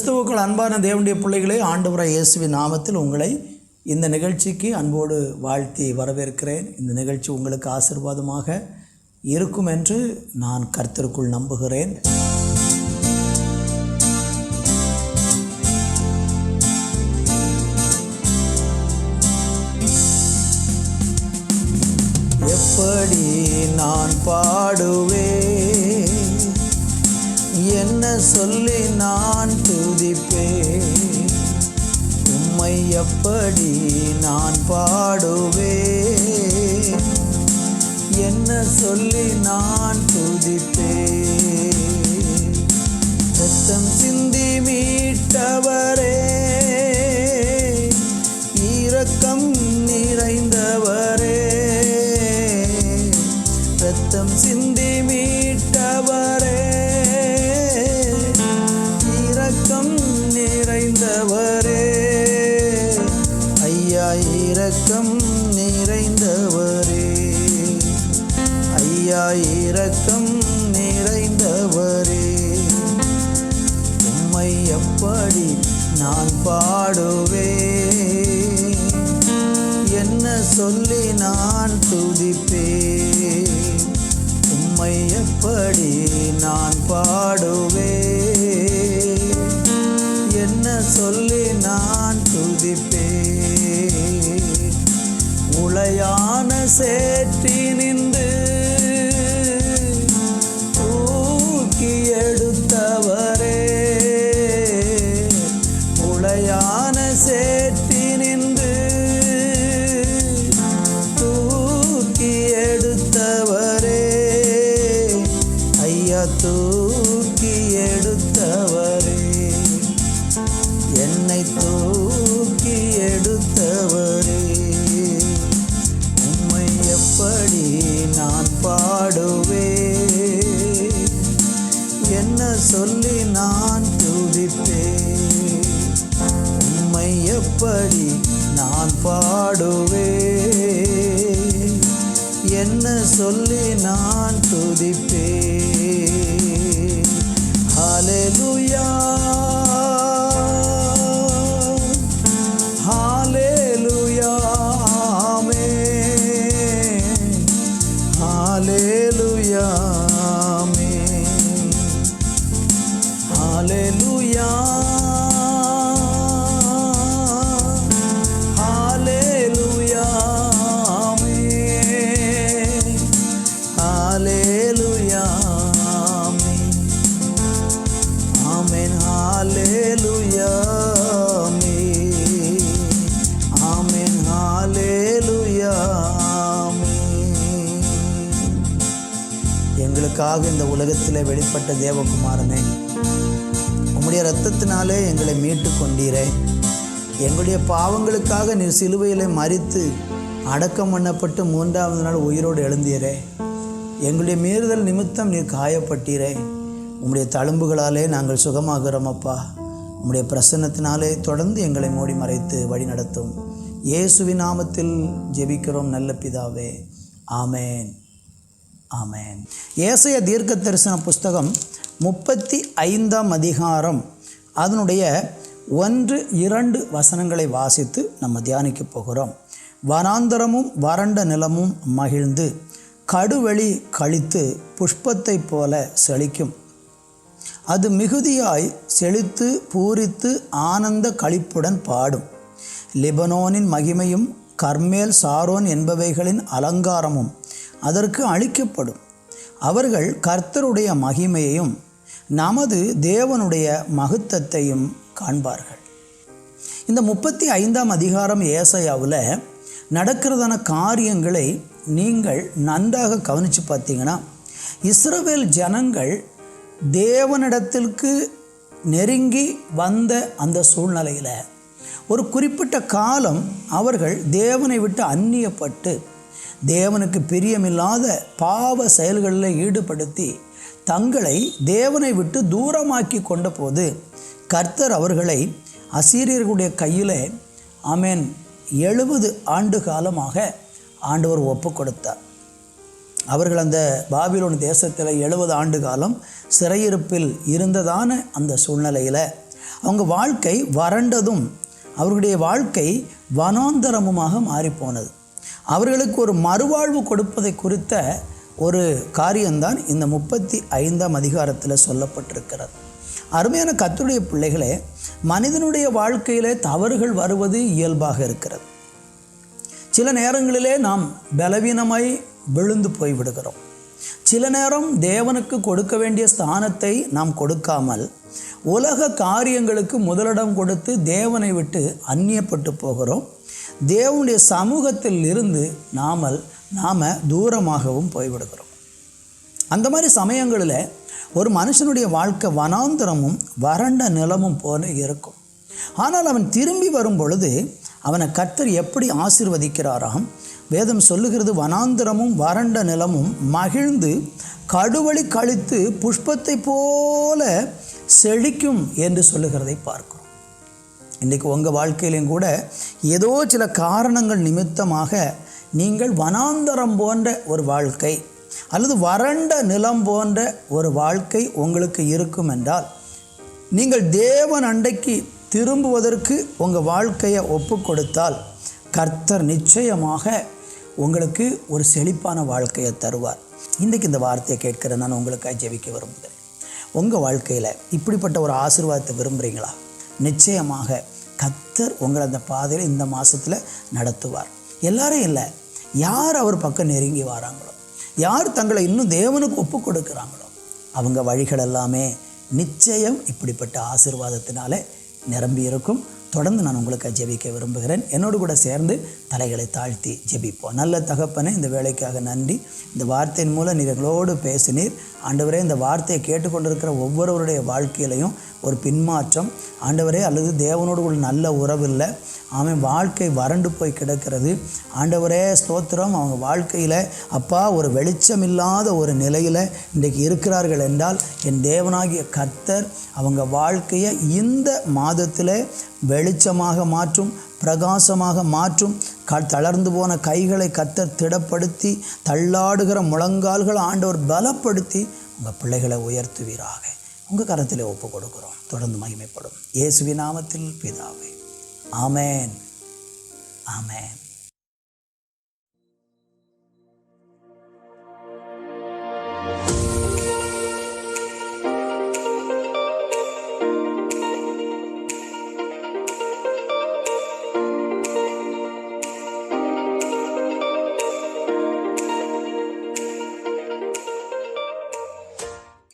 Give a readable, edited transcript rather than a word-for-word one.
கிறிஸ்துவுக்குள் அன்பான தேவனுடைய பிள்ளைகளே, ஆண்டவராகிய இயேசுவின் நாமத்தில் உங்களை இந்த நிகழ்ச்சிக்கு அன்போடு வாழ்த்தி வரவேற்கிறேன். இந்த நிகழ்ச்சி உங்களுக்கு ஆசீர்வாதமாக இருக்கும் என்று நான் கர்த்தருக்குள் நம்புகிறேன். எப்படி நான் பாடுவேன், என்ன சொல்லி நான் துதிப்பேன், உம்மை எப்படி நான் பாடுவேன், என்ன சொல்லி நான் துதிப்பேன். ரத்தம் சிந்தி மீட்டவரே, இரக்கம் நிறைந்தவரே, ரத்தம் சிந்தி மீட்டவரே, இரக்கம் நிறைந்தவரே, ஐயா இரக்கம் நிறைந்தவரே, ஐயா இரக்கம் நிறைந்தவரே, உம்மை எப்படி நான் பாடுவேன், என்ன சொல்லி நான் துதிப்பேன், உம்மை எப்படி நான் பாடுவேன், என்ன சொல்லி நான் துதிப்பேன். உளையான சேற்றினின்று தூக்கி எடுத்தவரே, உளையான சேற்றினின்று தூக்கி எடுத்தவரே, ஐயா தூக்கி எடுத்தவரே, என்னை தூக்கி எடுத்தவரே, உம்மை எப்படி நான் பாடுவேன், என்ன சொல்லி நான் துதிப்பேன், உம்மை எப்படி நான் பாடுவேன், என்ன சொல்லி நான் துதிப்பேன். ஹல்லேலூயா, ஹல்லேலூயா, ஆமென், ஹல்லேலூயா, ஆமென், ஹல்லேலூயா, ஹல்லேலூயா, ஆமென், ஹல்லேலூயா, ஆமென், ஆமென், ஹல்லேலூயா, ஆமென், ஹல்லேலூயா, ஆமென். எங்களுக்காக இந்த உலகத்திலே வெளிப்பட்ட தேவகுமாரனே, உம்முடைய இரத்தத்தினாலே எங்களை மீட்டு கொண்டீரே, எங்களுடைய பாவங்களுக்காக நீர் சிலுவையிலே மரித்து அடக்கம் பண்ணப்பட்டு மூன்றாவது நாள் உயிரோடு எழுந்தீரே, எங்களுடைய மீறுதல் நிமித்தம் நீர் காயப்பட்டீரே, உம்முடைய தழும்புகளாலே நாங்கள் சுகமாகிறோம் அப்பா. உம்முடைய பிரசன்னத்தினாலே தொடர்ந்து எங்களை மூடி மறைத்து வழி நடத்தும். இயேசுவின் நாமத்தில் ஜெபிக்கிறோம் நல்ல பிதாவே, ஆமென், ஆமென். ஏசாயா தீர்க்க தரிசன புஸ்தகம் 35ஆம் அதிகாரம் அதனுடைய 1-2 வசனங்களை வாசித்து நம்ம தியானிக்க போகிறோம். வனாந்தரமும் வறண்ட நிலமும் மகிழ்ந்து கடுவெளி கழித்து புஷ்பத்தை போல செழிக்கும், அது மிகுதியாய் செழித்து பூரித்து ஆனந்த களிப்புடன் பாடும். லெபனோனின் மகிமையும் கர்மேல் சாரோன் என்பவைகளின் அலங்காரமும் அதற்கு அளிக்கப்படும். அவர்கள் கர்த்தருடைய மகிமையையும் நமது தேவனுடைய மகத்துவத்தையும் காண்பார்கள். இந்த 35ஆம் அதிகாரம் ஏசாயாவில் நடக்கிறதான காரியங்களை நீங்கள் நன்றாக கவனித்து பார்த்தீங்கன்னா, இஸ்ரவேல் ஜனங்கள் தேவனிடத்திற்கு நெருங்கி வந்த அந்த சூழ்நிலையில் ஒரு குறிப்பிட்ட காலம் அவர்கள் தேவனை விட்டு அந்நியப்பட்டு தேவனுக்கு பிரியமில்லாத பாவ செயல்களில் ஈடுபடுத்தி தங்களை தேவனை விட்டு தூரமாக்கி கொண்ட போது கர்த்தர் அவர்களை அசீரியர்களுடைய கையில் 70 ஆண்டு காலமாக ஆண்டவர் ஒப்பு கொடுத்தார். அவர்கள் அந்த பாபிலோன் தேசத்தில் 70 ஆண்டு காலம் சிறையிருப்பில் இருந்ததான அந்த சூழ்நிலையில் அவங்க வாழ்க்கை வறண்டதும் அவர்களுடைய வாழ்க்கை வனாந்தரமுமாக மாறிப்போனது. அவர்களுக்கு ஒரு மறுவாழ்வு கொடுப்பதை குறித்த ஒரு காரியம்தான் இந்த 35ஆம் அதிகாரத்தில் சொல்லப்பட்டிருக்கிறது. அருமையான கர்த்தருடைய பிள்ளைகளே, மனிதனுடைய வாழ்க்கையிலே தவறுகள் வருவது இயல்பாக இருக்கிறது. சில நேரங்களிலே நாம் பலவீனமாய் விழுந்து போய்விடுகிறோம். சில நேரம் தேவனுக்கு கொடுக்க வேண்டிய ஸ்தானத்தை நாம் கொடுக்காமல் உலக காரியங்களுக்கு முதலிடம் கொடுத்து தேவனை விட்டு அந்நியப்பட்டு போகிறோம். தேவனுடைய சமூகத்தில் இருந்து நாம் தூரமாகவும் போய்விடுகிறோம். அந்த மாதிரி சமயங்களில் ஒரு மனுஷனுடைய வாழ்க்கை வனாந்தரமும் வறண்ட நிலமும் போல இருக்கும். ஆனால் அவன் திரும்பி வரும் பொழுது அவனை கர்த்தர் எப்படி ஆசீர்வதிக்கிறாராம்? வேதம் சொல்லுகிறது, வனாந்தரமும் வறண்ட நிலமும் மகிழ்ந்து கடுவழி கழித்து புஷ்பத்தை போல செழிக்கும் என்று சொல்லுகிறதை பார்க்கிறோம். இன்றைக்கு உங்கள் வாழ்க்கையிலையும் கூட ஏதோ சில காரணங்கள் நிமித்தமாக நீங்கள் வனாந்தரம் போன்ற ஒரு வாழ்க்கை அல்லது வறண்ட நிலம் போன்ற ஒரு வாழ்க்கை உங்களுக்கு இருக்கும் என்றால், நீங்கள் தேவன் அண்டைக்கு திரும்புவதற்கு உங்கள் வாழ்க்கையை ஒப்பு கொடுத்தால் கர்த்தர் நிச்சயமாக உங்களுக்கு ஒரு செழிப்பான வாழ்க்கையை தருவார். இன்றைக்கு இந்த வார்த்தையை கேட்கிற நான் உங்களுக்காக ஜெபிக்க விரும்புகிறேன். உங்கள் வாழ்க்கையில் இப்படிப்பட்ட ஒரு ஆசீர்வாதத்தை விரும்புகிறீங்களா? நிச்சயமாக கர்த்தர் உங்களை அந்த பாதையில் இந்த மாதத்தில் நடத்துவார். எல்லாரும் இல்லை, யார் அவர் பக்கம் நெருங்கி வராங்களோ, யார் தங்களை இன்னும் தேவனுக்கு ஒப்பு கொடுக்குறாங்களோ, அவங்க வழிகள் எல்லாமே நிச்சயம் இப்படிப்பட்ட ஆசீர்வாதத்தினாலே நிரம்பி இருக்கும். தொடர்ந்து நான் உங்களுக்கு ஜெபிக்க விரும்புகிறேன். என்னோடு கூட சேர்ந்து தலைகளை தாழ்த்தி ஜெபிப்போம். நல்ல தகப்பனே, இந்த வேலைக்காக நன்றி. இந்த வார்த்தையின் மூலம் நீர் எங்களோடு பேசினீர். ஆண்டவரே, இந்த வார்த்தையை கேட்டுக்கொண்டிருக்கிற ஒவ்வொருவருடைய வாழ்க்கையிலையும் ஒரு பின்மாற்றம் ஆண்டவரே, அல்லது தேவனோடு ஒரு நல்ல உறவு இல்லை, அவன் வாழ்க்கை வறண்டு போய் கிடக்கிறது. ஆண்டவரே ஸ்தோத்திரம், அவங்க வாழ்க்கையில் அப்பா ஒரு வெளிச்சம் இல்லாத ஒரு நிலையில் இன்றைக்கு இருக்கிறார்கள் என்றால், என் தேவனாகிய கர்த்தர் அவங்க வாழ்க்கையை இந்த மாதத்தில் வெளிச்சமாக மாற்றும், பிரகாசமாக மாற்றும். தளர்ந்து போன கைகளை கர்த்தர் திடப்படுத்தி, தள்ளாடுகிற முழங்கால்களை ஆண்டவர் பலப்படுத்தி உங்கள் பிள்ளைகளை உயர்த்துவீராக. உங்கள் கரத்தில் ஒப்பு கொடுக்குறோம். தொடர்ந்து மகிமைப்படும். இயேசுவின் நாமத்தில் பிதாவே, ஆமென், ஆமென்.